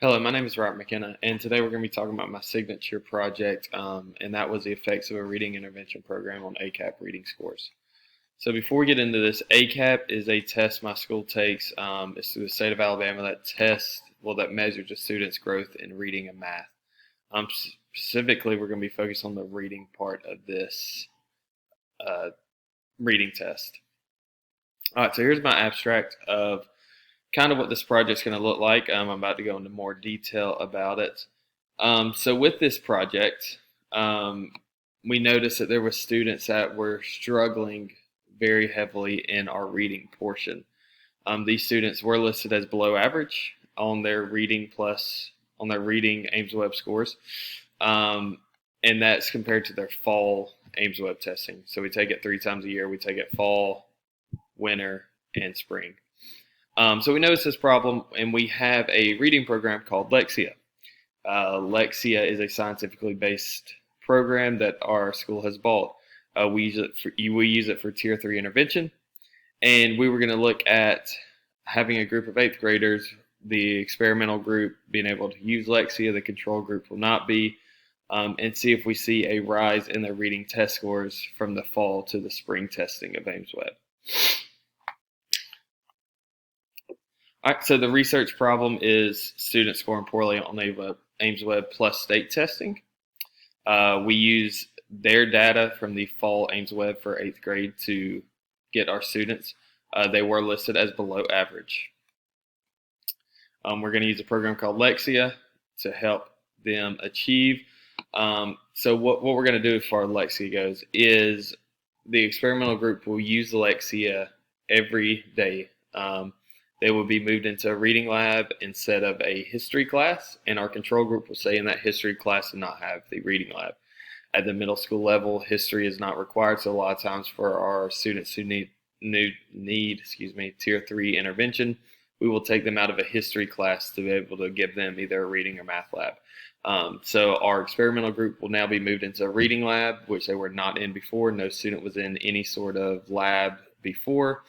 Hello, my name is Robert McKenna, and today we're going to be talking about my signature project, and that was the effects of a reading intervention program on ACAP reading scores. So before we get into this, ACAP is a test my school takes. It's through the state of Alabama that measures a student's growth in reading and math. Specifically, we're going to be focused on the reading part of this uh, reading test. All right, so here's my abstract of kind of what this project's going to look like. I'm about to go into more detail about it. So with this project, um, we noticed that there were students that were struggling very heavily in our reading portion. These students were listed as below average on their reading Ames Web scores, um, and that's compared to their fall Ames Web testing. So we take it 3 times a year. We take it fall, winter, and spring. So we noticed this problem, and we have a reading program called Lexia. Lexia is a scientifically based program that our school has bought. We use it for Tier 3 intervention, and we were going to look at having a group of 8th graders, the experimental group being able to use Lexia, the control group will not be, and see if we see a rise in their reading test scores from the fall to the spring testing of Ames Web. All right, so the research problem is students scoring poorly on Ames Web plus state testing. We use their data from the fall Ames Web for 8th grade to get our students. They were listed as below average. We're going to use a program called Lexia to help them achieve. So what we're going to do as far as Lexia goes is the experimental group will use Lexia every day. They will be moved into a reading lab instead of a history class, and our control group will stay in that history class and not have the reading lab. At the middle school level, history is not required, so a lot of times for our students who need Tier 3 intervention, we will take them out of a history class to be able to give them either a reading or math lab. So our experimental group will now be moved into a reading lab, which they were not in before. No student was in any sort of lab before.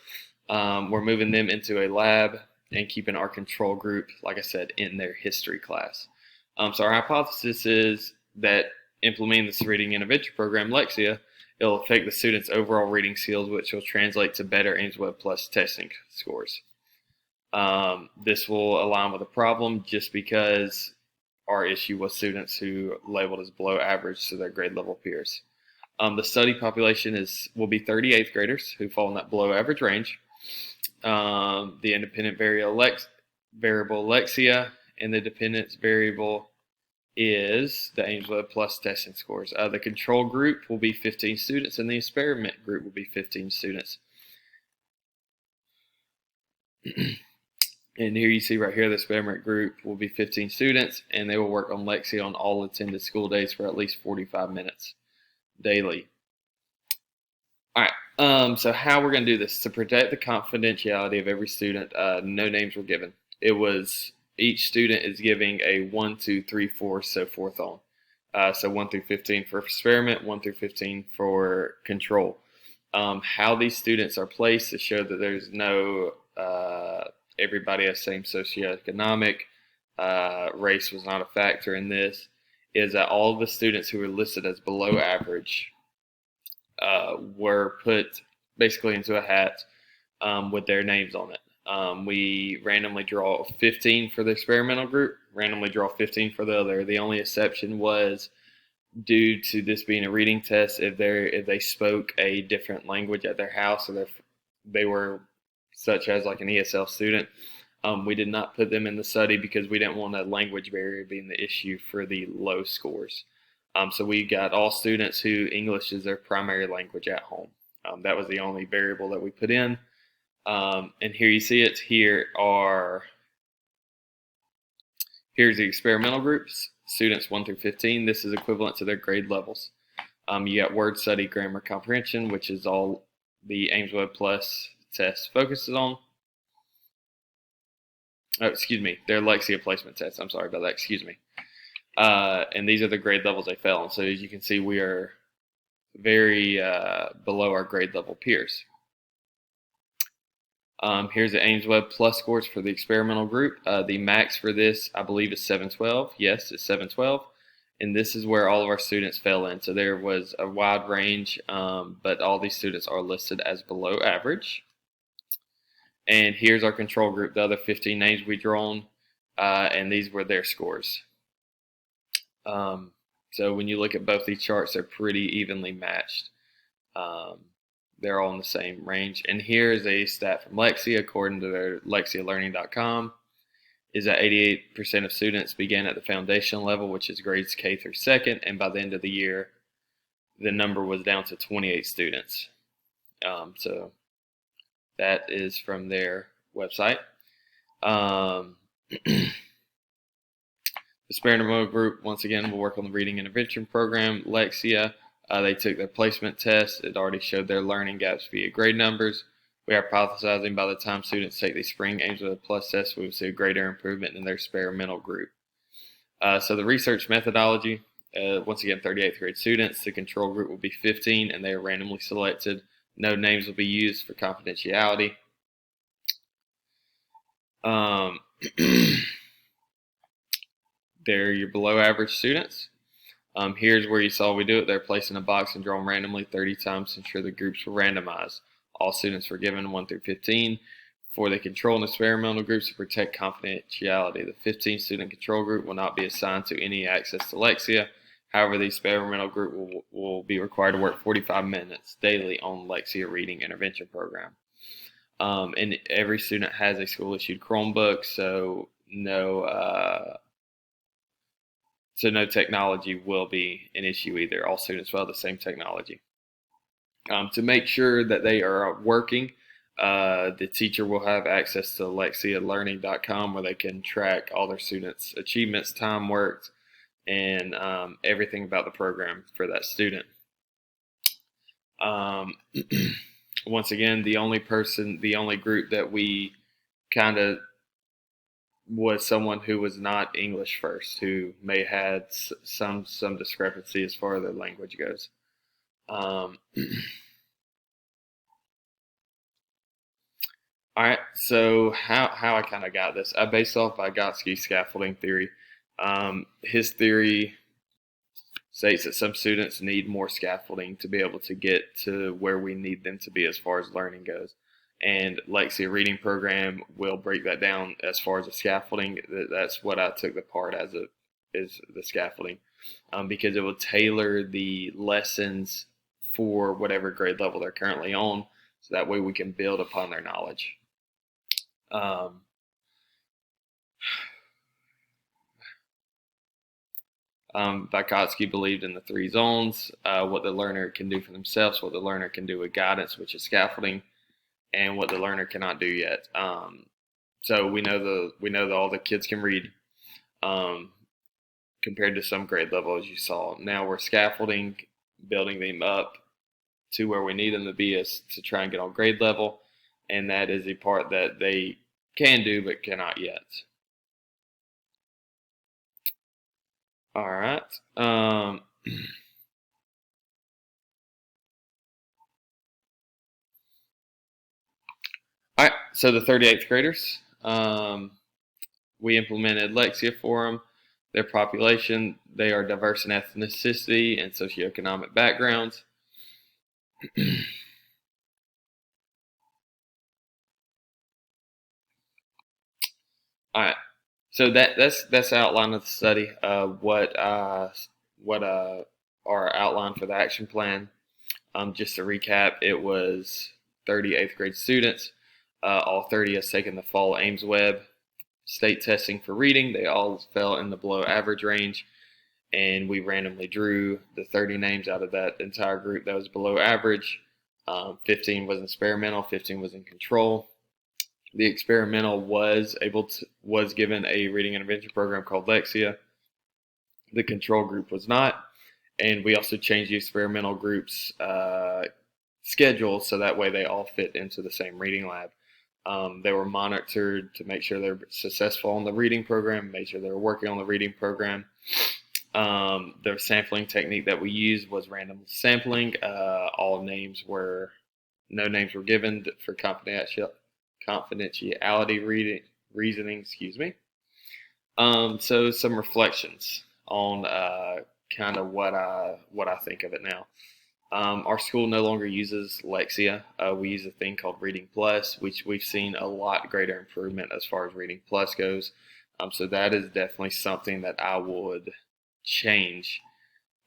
We're moving them into a lab and keeping our control group, like I said, in their history class. So our hypothesis is that implementing this reading intervention program, Lexia, it'll affect the students' overall reading skills, which will translate to better Ames Web Plus testing scores. This will align with the problem just because our issue was students who labeled as below average to their grade level peers. The study population will be 38th graders who fall in that below average range. The independent variable Lexia, and the dependence variable is the Ames Web Plus testing scores. The control group will be 15 students, and the experiment group will be 15 students. And here you see right here, the experiment group will be 15 students, and they will work on Lexia on all attended school days for at least 45 minutes daily. All right, so how we're going to do this. To protect the confidentiality of every student, no names were given. It was each student is giving a 1, 2, 3, 4, so forth on. So 1 through 15 for experiment, 1 through 15 for control. How these students are placed to show that there's no everybody has same socioeconomic, race was not a factor in this, is that all of the students who were listed as below average were put basically into a hat with their names on it. We randomly draw 15 for the experimental group, randomly draw 15 for the other. The only exception was due to this being a reading test, if they spoke a different language at their house, or they were such as like an ESL student, we did not put them in the study because we didn't want a language barrier being the issue for the low scores. So we got all students who English is their primary language at home. That was the only variable that we put in. And here you see it. Here's the experimental groups, students 1 through 15. This is equivalent to their grade levels. You got word study, grammar, comprehension, which is all the Ames Web Plus test focuses on. Oh, excuse me, their Lexia placement test. I'm sorry about that. Excuse me. And these are the grade levels they fell on. So as you can see, we are very below our grade level peers. Here's the AimsWeb Plus scores for the experimental group. The max for this, I believe, is 712. Yes, it's 712. And this is where all of our students fell in. So there was a wide range, but all these students are listed as below average. And here's our control group, the other 15 names we drawn, and these were their scores. So when you look at both these charts, they're pretty evenly matched. They're all in the same range. And here's a stat from Lexia, according to their lexialearning.com, is that 88% of students began at the foundational level, which is grades K through second, and by the end of the year, the number was down to 28 students. So that is from their website. The experimental group, once again, will work on the reading intervention program. Lexia, they took their placement test. It already showed their learning gaps via grade numbers. We are hypothesizing by the time students take the spring AimsWeb Plus test, we will see a greater improvement in their experimental group. So the research methodology, once again, 38th grade students. The control group will be 15, and they are randomly selected. No names will be used for confidentiality. They're your below average students. Here's where you saw we do it. They're placed in a box and drawn randomly 30 times to ensure the groups were randomized. All students were given 1 through 15. For the control and experimental groups to protect confidentiality, the 15 student control group will not be assigned to any access to Lexia. However, the experimental group will be required to work 45 minutes daily on Lexia reading intervention program. And every student has a school issued Chromebook, so no technology will be an issue either. All students will have the same technology. To make sure that they are working, the teacher will have access to lexialearning.com where they can track all their students' achievements, time worked, and everything about the program for that student. Once again, the only group that we kind of was someone who was not English first, who may had some discrepancy as far as their language goes. All right, so how I kind of got this, I based off Vygotsky's scaffolding theory. His theory states that some students need more scaffolding to be able to get to where we need them to be as far as learning goes. And Lexia reading program will break that down as far as the scaffolding. That's what I took the part as is the scaffolding, because it will tailor the lessons for whatever grade level they're currently on, so that way we can build upon their knowledge. Vygotsky believed in the 3 zones: what the learner can do for themselves, what the learner can do with guidance, which is scaffolding, and what the learner cannot do yet. So we know that all the kids can read, compared to some grade level, as you saw. Now we're scaffolding, building them up to where we need them to be to try and get on grade level, and that is the part that they can do but cannot yet. All right. All right. So the 38th graders, we implemented Lexia for them. Their population, they are diverse in ethnicity and socioeconomic backgrounds. All right. So that's the outline of the study. What our outline for the action plan. Just to recap, it was 30 8th grade students. All 30 has taken the fall AimsWeb state testing for reading. They all fell in the below average range, and we randomly drew the 30 names out of that entire group that was below average. 15 was experimental, 15 was in control. The experimental was given a reading intervention program called Lexia. The control group was not, and we also changed the experimental group's schedule so that way they all fit into the same reading lab. They were monitored to make sure they're successful on the reading program, make sure they're working on the reading program. The sampling technique that we used was random sampling. No names were given for confidentiality reasoning. Excuse me. So some reflections on kind of what I think of it now. Our school no longer uses Lexia. We use a thing called Reading Plus, which we've seen a lot greater improvement as far as Reading Plus goes. So that is definitely something that I would change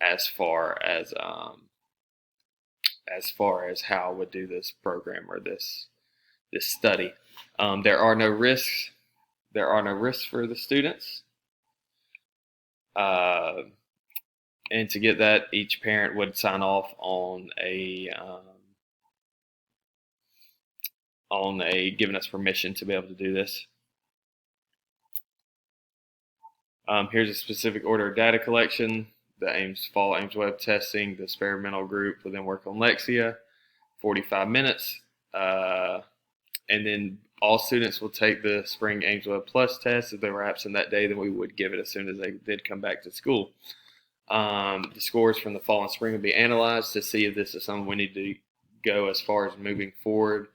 as far as how I would do this program or this study. There are no risks. There are no risks for the students. And to get that, each parent would sign off on a giving us permission to be able to do this. Here's a specific order of data collection. The fall Ames Web testing. The experimental group will then work on Lexia, 45 minutes, and then all students will take the spring Ames Web Plus test. If they were absent that day, then we would give it as soon as they did come back to school. The scores from the fall and spring will be analyzed to see if this is something we need to go as far as moving forward.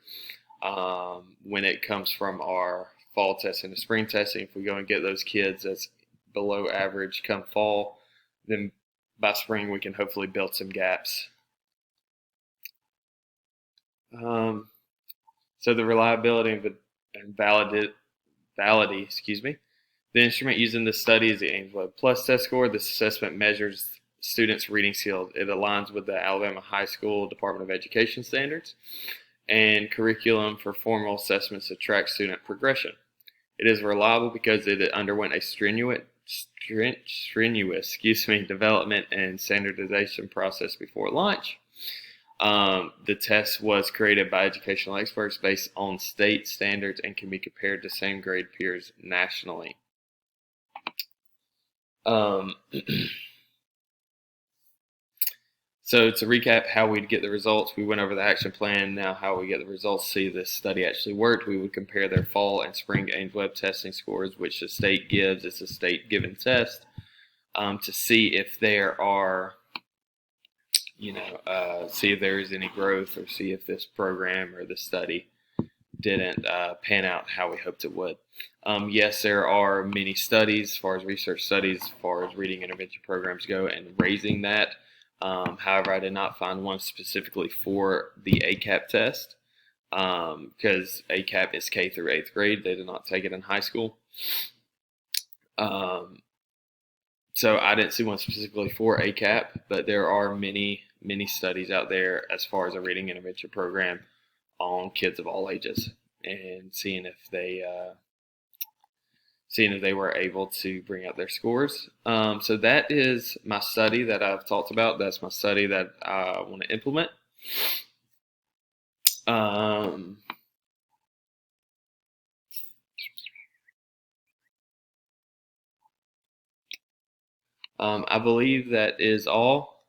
When it comes from our fall testing to spring testing, if we go and get those kids that's below average come fall, then by spring we can hopefully build some gaps. So the reliability and validity, the instrument used in this study is the Ames Web Plus test score. This assessment measures students' reading skills. It aligns with the Alabama High School Department of Education standards and curriculum for formal assessments to track student progression. It is reliable because it underwent a strenuous development and standardization process before launch. The test was created by educational experts based on state standards and can be compared to same grade peers nationally. So to recap how we'd get the results, we went over the action plan. Now how we get the results, see if this study actually worked. We would compare their fall and spring Ames Web testing scores, which the state gives. It's a state given test, to see if there are, see if there is any growth, or see if this program or this study didn't pan out how we hoped it would. Yes, there are many studies, as far as research studies, as far as reading intervention programs go, and raising that. However, I did not find one specifically for the ACAP test, because ACAP is K through 8th grade. They did not take it in high school. So I didn't see one specifically for ACAP, but there are many studies out there as far as a reading intervention program on kids of all ages, and seeing if they were able to bring up their scores. So that is my study that I've talked about. That's my study that I want to implement. I believe that is all.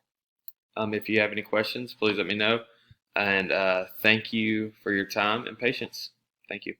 If you have any questions, please let me know. And thank you for your time and patience. Thank you.